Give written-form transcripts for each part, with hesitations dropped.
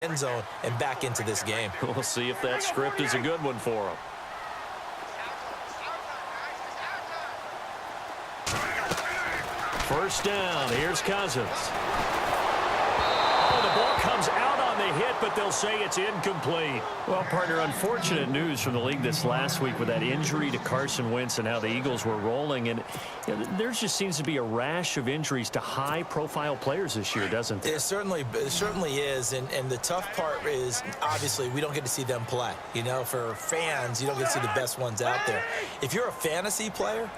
end zone and back into this game. We'll see if that script is a good one for him. First down, here's Cousins. Oh, the ball comes out on the hit, but they'll say it's incomplete. Well, partner, unfortunate news from the league this last week with that injury to Carson Wentz and how the Eagles were rolling. And there just seems to be a rash of injuries to high-profile players this year, doesn't there? It certainly is, and the tough part is, obviously, we don't get to see them play. You know, for fans, you don't get to see the best ones out there. If you're a fantasy player,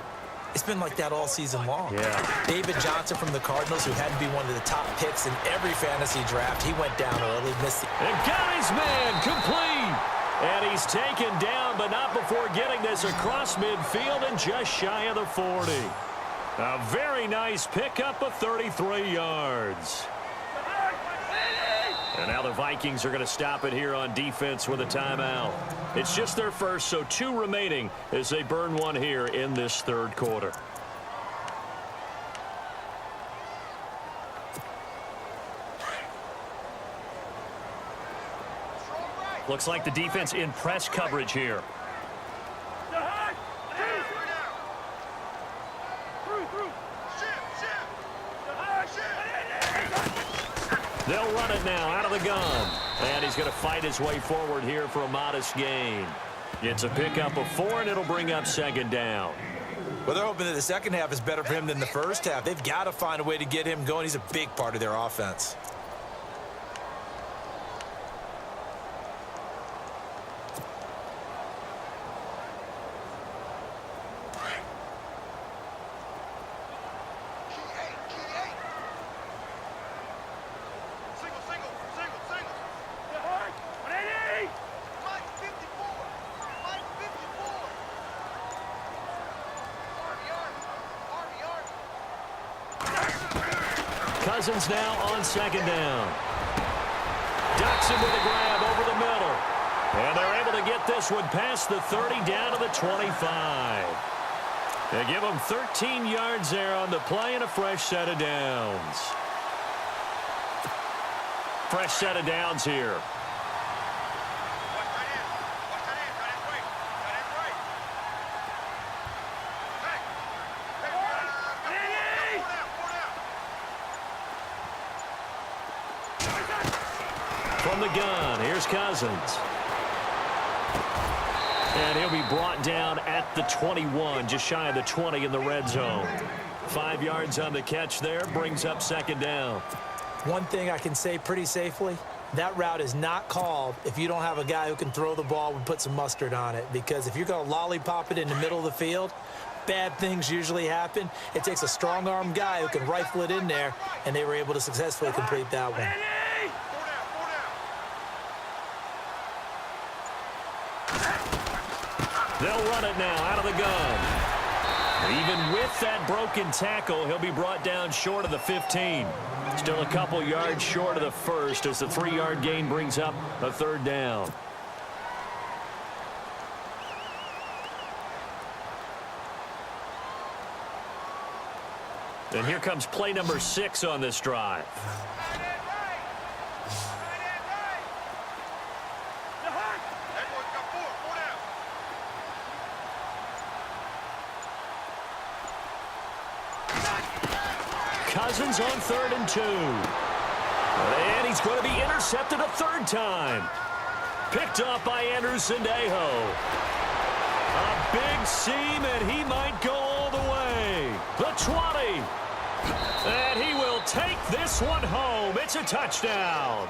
it's been like that all season long. Yeah. David Johnson from the Cardinals, who had to be one of the top picks in every fantasy draft, he went down early, missed it. And got his man complete. And he's taken down, but not before getting this across midfield and just shy of the 40. A very nice pickup of 33 yards. And now the Vikings are going to stop it here on defense with a timeout. It's just their first, so 2 remaining as they burn one here in this third quarter. Looks like the defense in press coverage here. They'll run it now out of the gun. And he's going to fight his way forward here for a modest gain. It's a pickup of 4, and it'll bring up second down. Well, they're hoping that the second half is better for him than the first half. They've got to find a way to get him going. He's a big part of their offense. Cousins now on second down. Ducks him with a grab over the middle. And they're able to get this one past the 30 down to the 25. They give him 13 yards there on the play and a fresh set of downs. Fresh set of downs here. From the gun, here's Cousins. And he'll be brought down at the 21, just shy of the 20 in the red zone. 5 yards on the catch there, brings up second down. One thing I can say pretty safely, that route is not called if you don't have a guy who can throw the ball and put some mustard on it. Because if you're going to lollipop it in the middle of the field, bad things usually happen. It takes a strong-arm guy who can rifle it in there, and they were able to successfully complete that one. They'll run it now out of the gun. Even with that broken tackle, he'll be brought down short of the 15. Still a couple yards short of the first as the 3-yard gain brings up a third down. And here comes play number 6 on this drive. Cousins on 3rd and 2. And he's going to be intercepted a third time. Picked off by Andrew Sendejo. A big seam, and he might go all the way. The 20. And he will take this one home. It's a touchdown.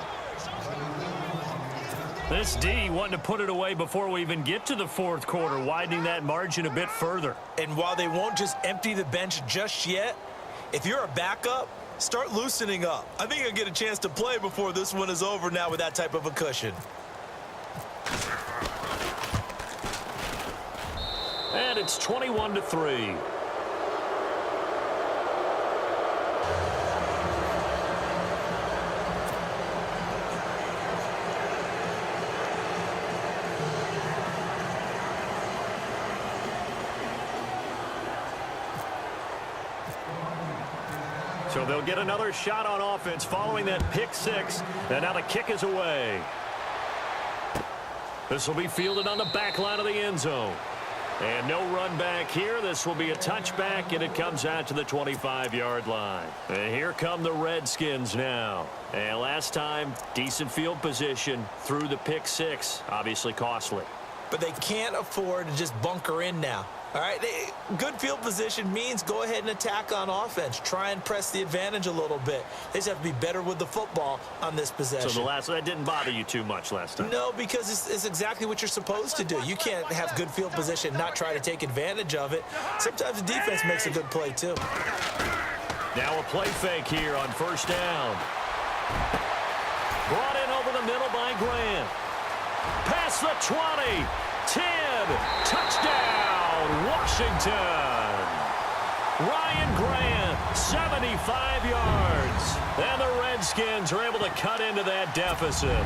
This D wanting to put it away before we even get to the fourth quarter, widening that margin a bit further. And while they won't just empty the bench just yet, if you're a backup, start loosening up. I think you'll get a chance to play before this one is over now with that type of a cushion. And it's 21-3. So they'll get another shot on offense following that pick six. And now the kick is away. This will be fielded on the back line of the end zone. And no run back here. This will be a touchback, and it comes out to the 25-yard line. And here come the Redskins now. And last time, decent field position through the pick six. Obviously costly. But they can't afford to just bunker in now. All right, good field position means go ahead and attack on offense. Try and press the advantage a little bit. They just have to be better with the football on this possession. So that didn't bother you too much last time? No, because it's exactly what you're supposed to do. You can't have good field position and not try to take advantage of it. Sometimes the defense makes a good play, too. Now a play fake here on first down. Brought in over the middle by Grant. Past the 20. 10. Touchdown, Washington. Ryan Grant, 75 yards. And the Redskins are able to cut into that deficit.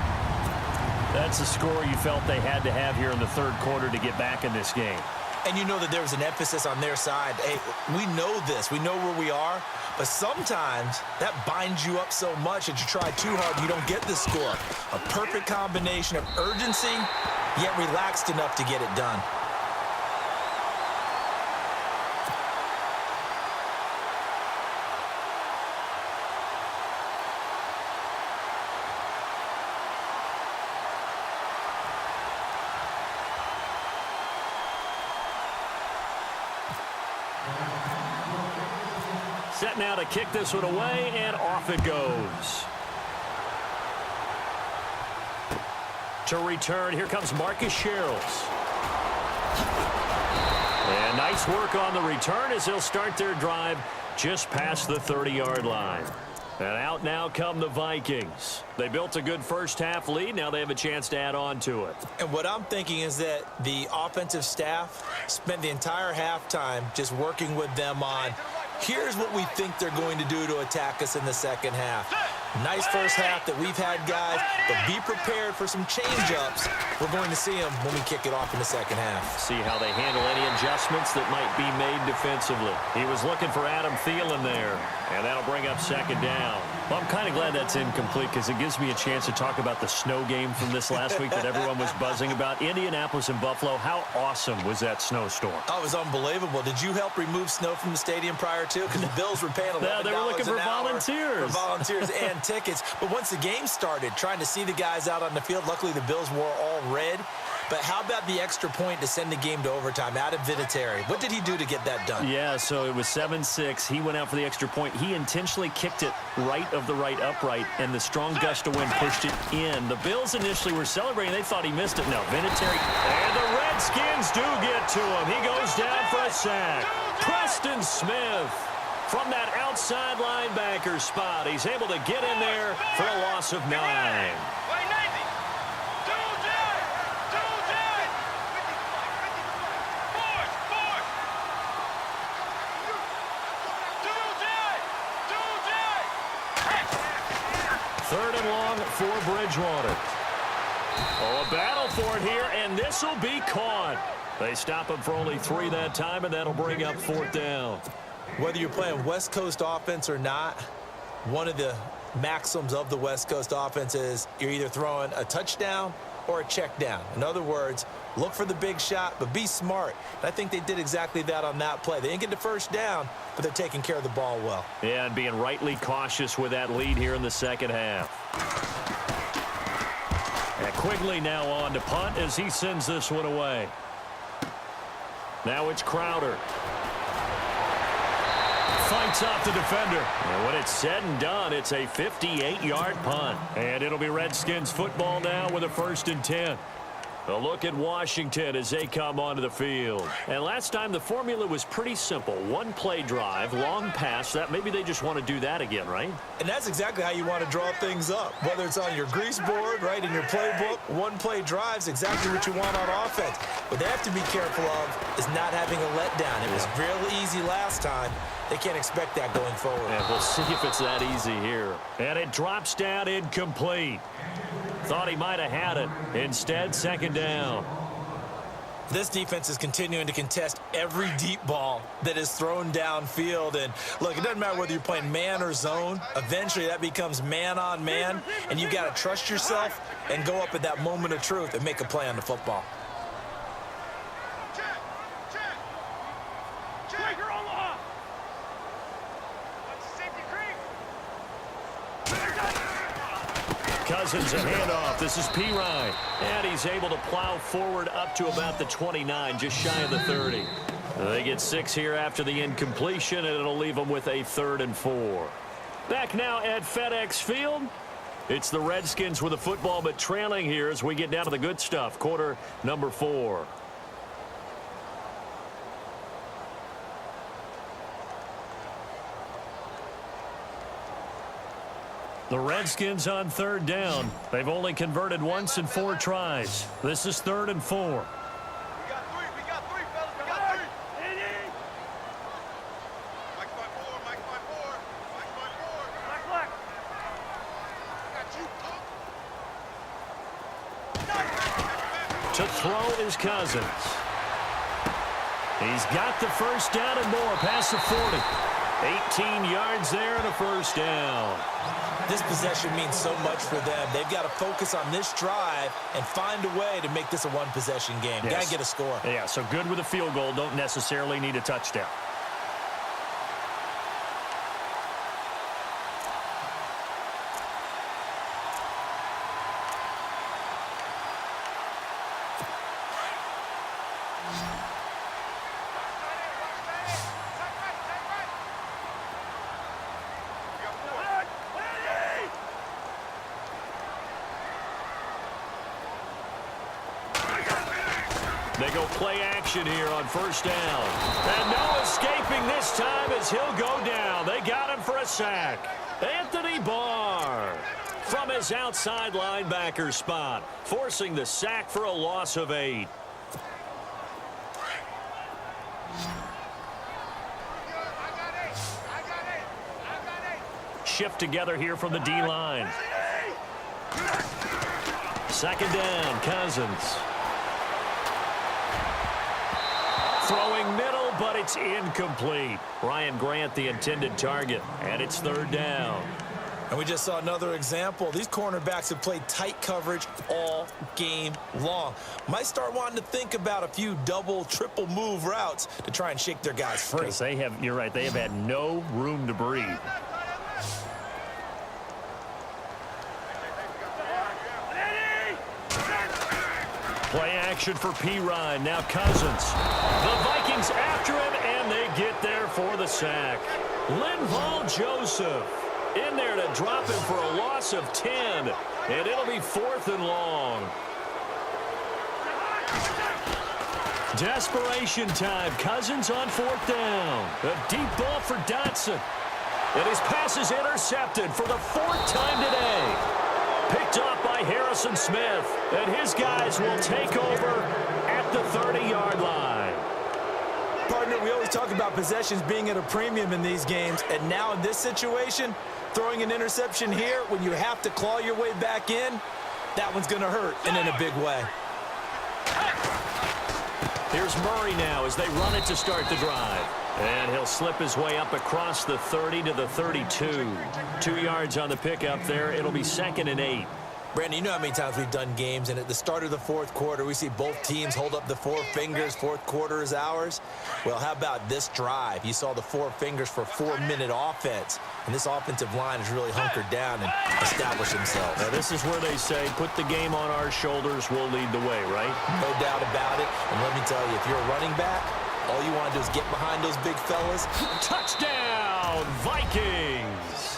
That's the score you felt they had to have here in the third quarter to get back in this game. And you know that there was an emphasis on their side. Hey, we know this. We know where we are. But sometimes that binds you up so much that you try too hard and you don't get the score. A perfect combination of urgency, yet relaxed enough to get it done. Set now to kick this one away, and off it goes. To return, here comes Marcus Sherrills. And nice work on the return as they'll start their drive just past the 30-yard line. And out now come the Vikings. They built a good first-half lead. Now they have a chance to add on to it. And what I'm thinking is that the offensive staff spent the entire halftime just working with them on, here's what we think they're going to do to attack us in the second half. Nice first half that we've had, guys, but be prepared for some change-ups. We're going to see them when we kick it off in the second half. See how they handle any adjustments that might be made defensively. He was looking for Adam Thielen there, and that'll bring up second down. Well, I'm kind of glad that's incomplete because it gives me a chance to talk about the snow game from this last week that everyone was buzzing about. Indianapolis and Buffalo, how awesome was that snowstorm? Oh, it was unbelievable. Did you help remove snow from the stadium prior to? Because the Bills were paying $11 yeah, they were looking for volunteers. For volunteers and tickets. But once the game started, trying to see the guys out on the field, luckily the Bills wore all red. But how about the extra point to send the game to overtime? Adam Vinatieri, what did he do to get that done? Yeah, so it was 7-6. He went out for the extra point. He intentionally kicked it right of the right upright, and the strong gust of wind pushed it in. The Bills initially were celebrating. They thought he missed it. No, Vinatieri. And the Redskins do get to him. He goes down for a sack. Preston Smith from that outside linebacker spot. He's able to get in there for a loss of 9. Third and long for Bridgewater. Oh, a battle for it here, and this will be caught. They stop him for only 3 that time, and that'll bring up fourth down. Whether you're playing West Coast offense or not, one of the maxims of the West Coast offense is you're either throwing a touchdown or a check down. In other words, look for the big shot, but be smart. And I think they did exactly that on that play. They didn't get the first down, but they're taking care of the ball well. Yeah, and being rightly cautious with that lead here in the second half. And Quigley now on to punt as he sends this one away. Now it's Crowder. Fights off the defender. And when it's said and done, it's a 58-yard punt. And it'll be Redskins football now with a 1st and 10. A look at Washington as they come onto the field. And last time the formula was pretty simple. One play drive, long pass. That maybe they just want to do that again, right? And that's exactly how you want to draw things up. Whether it's on your grease board, right, in your playbook, one play drive's exactly what you want on offense. What they have to be careful of is not having a letdown. It was real easy last time. They can't expect that going forward. And we'll see if it's that easy here. And it drops down incomplete. Thought he might have had it. Instead, second down. This defense is continuing to contest every deep ball that is thrown downfield. And, look, it doesn't matter whether you're playing man or zone. Eventually, that becomes man on man, and you've got to trust yourself and go up at that moment of truth and make a play on the football. Cousins a handoff. This is Pirine. And he's able to plow forward up to about the 29, just shy of the 30. They get 6 here after the incompletion, and it'll leave them with a 3rd and 4. Back now at FedEx Field. It's the Redskins with the football, but trailing here as we get down to the good stuff. Quarter number 4. The Redskins on 3rd down. They've only converted once in 4 tries. This is 3rd and 4. We got 3, fellas. We got 3. Mike by 4, Mike by 4, Mike by 4. Black. I got you. To throw is Cousins. He's got the first down and more past the 40. 18 yards there and a first down. This possession means so much for them. They've got to focus on this drive and find a way to make this a one-possession game. Yes. Got to get a score. Yeah, so good with a field goal. Don't necessarily need a touchdown. They go play action here on first down. And no escaping this time as he'll go down. They got him for a sack. Anthony Barr from his outside linebacker spot, forcing the sack for a loss of 8. Shift together here from the D-line. 2nd down, Cousins. Throwing middle, but it's incomplete. Ryan Grant, the intended target, and it's 3rd down. And we just saw another example. These cornerbacks have played tight coverage all game long. Might start wanting to think about a few double, triple move routes to try and shake their guys free. Because you're right, they have had no room to breathe. Play action for Pirine. Now Cousins. The Vikings after him, and they get there for the sack. Linval Joseph in there to drop him for a loss of 10, and it'll be 4th and long. Desperation time. Cousins on 4th down. A deep ball for Dotson. And his pass is intercepted for the 4th time today. Picked off by Harrison Smith. And his guys will take over at the 30-yard line. Partner, we always talk about possessions being at a premium in these games. And now in this situation, throwing an interception here when you have to claw your way back in, that one's going to hurt, and in a big way. Here's Murray now as they run it to start the drive. And he'll slip his way up across the 30 to the 32. 2 yards on the pickup there. It'll be 2nd and 8. Brandon, you know how many times we've done games, and at the start of the 4th quarter, we see both teams hold up the 4 fingers. 4th quarter is ours. Well, how about this drive? You saw the 4 fingers for 4-minute offense, and this offensive line has really hunkered down and established themselves. Now, this is where they say, put the game on our shoulders, we'll lead the way, right? No doubt about it. And let me tell you, if you're a running back, all you want to do is get behind those big fellas. Touchdown, Vikings!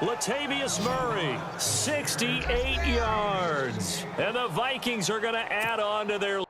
Latavius Murray, 68 yards. And the Vikings are going to add on to their